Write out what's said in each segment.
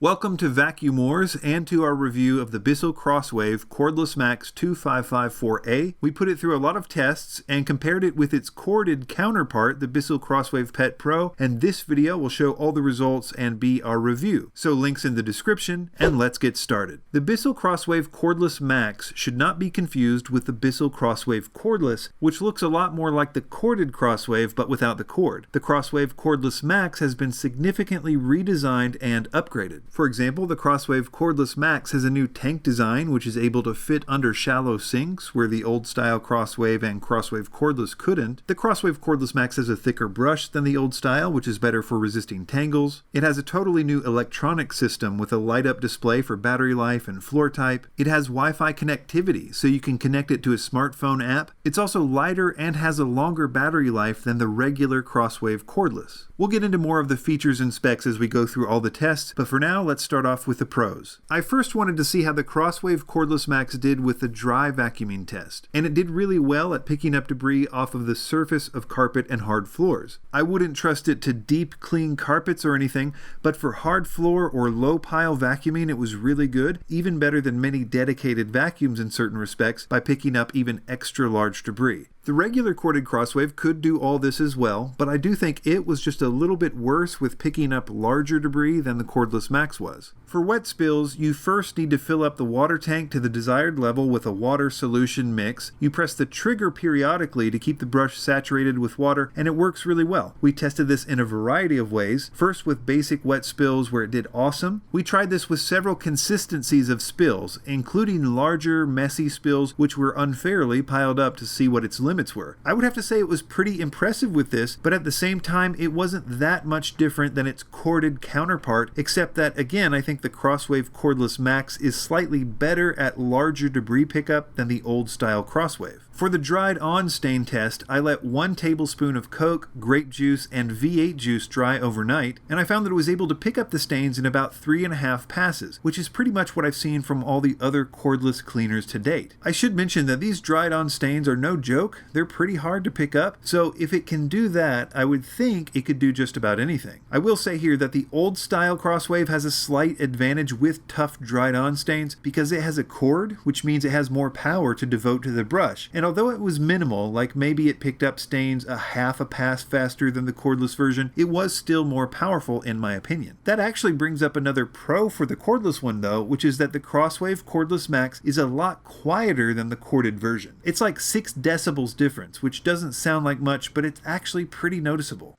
Welcome to Vacuum Wars and to our review of the Bissell Crosswave Cordless Max 2554A. We put it through a lot of tests and compared it with its corded counterpart, the Bissell Crosswave Pet Pro, and this video will show all the results and be our review. So links in the description, and let's get started. The Bissell Crosswave Cordless Max should not be confused with the Bissell Crosswave Cordless, which looks a lot more like the corded Crosswave but without the cord. The Crosswave Cordless Max has been significantly redesigned and upgraded. For example, the Crosswave Cordless Max has a new tank design which is able to fit under shallow sinks where the old style Crosswave and Crosswave Cordless couldn't. The Crosswave Cordless Max has a thicker brush than the old style, which is better for resisting tangles. It has a totally new electronic system with a light up display for battery life and floor type. It has Wi-Fi connectivity so you can connect it to a smartphone app. It's also lighter and has a longer battery life than the regular Crosswave Cordless. We'll get into more of the features and specs as we go through all the tests, but for now let's start off with the pros. I first wanted to see how the Crosswave Cordless Max did with the dry vacuuming test, and it did really well at picking up debris off of the surface of carpet and hard floors. I wouldn't trust it to deep clean carpets or anything, but for hard floor or low pile vacuuming it was really good, even better than many dedicated vacuums in certain respects by picking up even extra large debris. The regular corded Crosswave could do all this as well, but I do think it was just a little bit worse with picking up larger debris than the Cordless Max was. For wet spills, you first need to fill up the water tank to the desired level with a water solution mix. You press the trigger periodically to keep the brush saturated with water, and it works really well. We tested this in a variety of ways, first with basic wet spills where it did awesome. We tried this with several consistencies of spills, including larger, messy spills which were unfairly piled up to see what its limits were. I would have to say it was pretty impressive with this, but at the same time it wasn't that much different than its corded counterpart, except that again I think the Crosswave Cordless Max is slightly better at larger debris pickup than the old style Crosswave. For the dried on stain test, I let 1 tablespoon of Coke, grape juice, and V8 juice dry overnight, and I found that it was able to pick up the stains in about 3.5 passes, which is pretty much what I've seen from all the other cordless cleaners to date. I should mention that these dried on stains are no joke, they're pretty hard to pick up, so if it can do that, I would think it could do just about anything. I will say here that the old style Crosswave has a slight advantage with tough dried on stains because it has a cord, which means it has more power to devote to the brush, and although it was minimal, like maybe it picked up stains a half a pass faster than the cordless version, it was still more powerful in my opinion. That actually brings up another pro for the cordless one though, which is that the Crosswave Cordless Max is a lot quieter than the corded version. It's like 6 decibels difference, which doesn't sound like much, but it's actually pretty noticeable.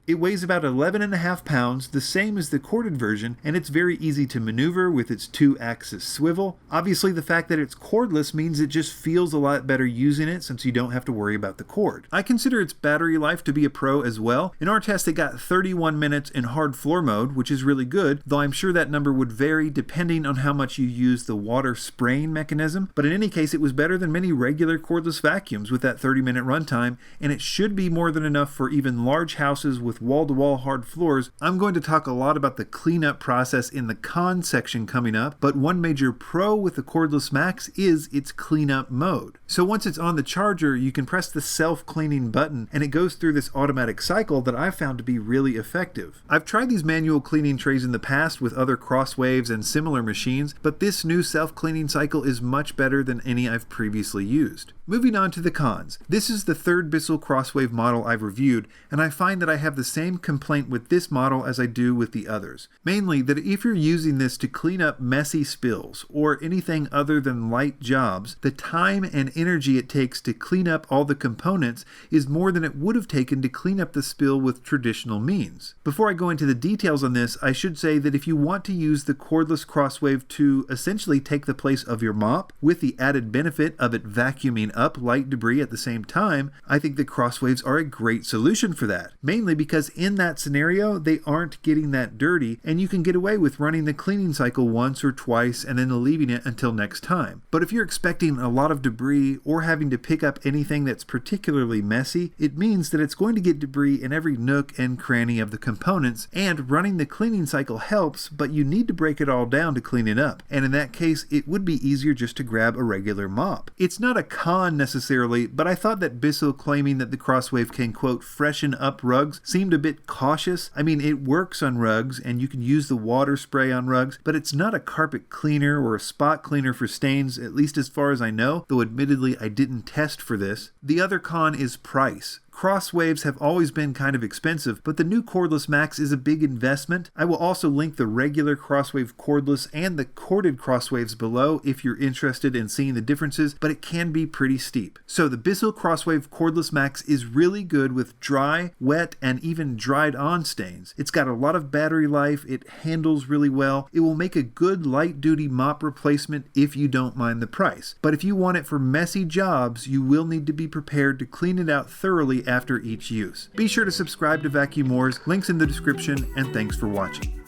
It weighs about 11.5 pounds, the same as the corded version, and it's very easy to maneuver with its 2-axis swivel. Obviously the fact that it's cordless means it just feels a lot better using it since you don't have to worry about the cord. I consider its battery life to be a pro as well. In our test it got 31 minutes in hard floor mode, which is really good, though I'm sure that number would vary depending on how much you use the water spraying mechanism, but in any case it was better than many regular cordless vacuums with that 30-minute runtime, and it should be more than enough for even large houses with wall-to-wall hard floors. I'm going to talk a lot about the cleanup process in the con section coming up, but one major pro with the Cordless Max is its cleanup mode. So once it's on the charger, you can press the self-cleaning button and it goes through this automatic cycle that I've found to be really effective. I've tried these manual cleaning trays in the past with other Crosswaves and similar machines, but this new self-cleaning cycle is much better than any I've previously used. Moving on to the cons. This is the third Bissell Crosswave model I've reviewed, and I find that I have the same complaint with this model as I do with the others. Mainly that if you're using this to clean up messy spills or anything other than light jobs, the time and energy it takes to clean up all the components is more than it would have taken to clean up the spill with traditional means. Before I go into the details on this, I should say that if you want to use the cordless Crosswave to essentially take the place of your mop, with the added benefit of it vacuuming up light debris at the same time, I think the Crosswaves are a great solution for that. Mainly because in that scenario, they aren't getting that dirty, and you can get away with running the cleaning cycle once or twice and then leaving it until next time. But if you're expecting a lot of debris or having to pick up anything that's particularly messy, it means that it's going to get debris in every nook and cranny of the components, and running the cleaning cycle helps, but you need to break it all down to clean it up. And in that case, it would be easier just to grab a regular mop. It's not a con con necessarily, but I thought that Bissell claiming that the Crosswave can, quote, freshen up rugs seemed a bit cautious. I mean, it works on rugs, and you can use the water spray on rugs, but it's not a carpet cleaner or a spot cleaner for stains, at least as far as I know, though admittedly I didn't test for this. The other con is price. Crosswaves have always been kind of expensive, but the new Cordless Max is a big investment. I will also link the regular Crosswave Cordless and the corded Crosswaves below if you're interested in seeing the differences, but it can be pretty steep. So the Bissell Crosswave Cordless Max is really good with dry, wet, and even dried on stains. It's got a lot of battery life, it handles really well, it will make a good light-duty mop replacement if you don't mind the price. But if you want it for messy jobs, you will need to be prepared to clean it out thoroughly after each use. Be sure to subscribe to Vacuum Wars, links in the description, and thanks for watching.